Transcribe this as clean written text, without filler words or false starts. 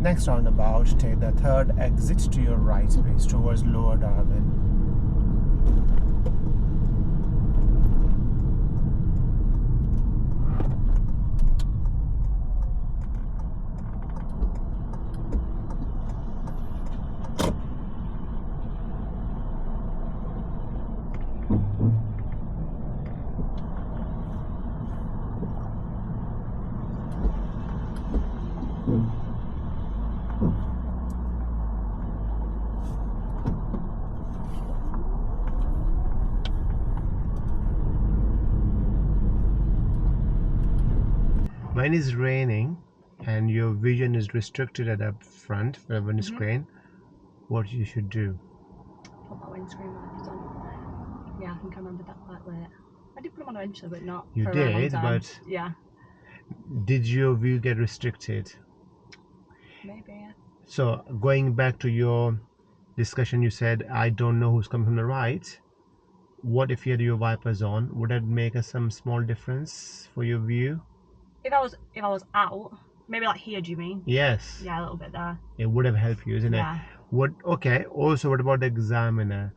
Next roundabout, take the third exit to your right, please, towards Lower Darwin. When it's raining and your vision is restricted at the front for the windscreen, what you should do? Put my windscreen wipers on. Yeah, I think I remembered that quite late. I did put them on eventually, but not You for a very long did, time. but yeah, did your view get restricted? maybe. Yeah. So going back to your discussion, you said, I don't know who's coming from the right. What if you had your wipers on? Would that make some small difference for your view? If I was out, maybe like here, do you mean? Yes. Yeah, a little bit there. It would have helped you, isn't Yeah. it? Okay, also what about the examiner?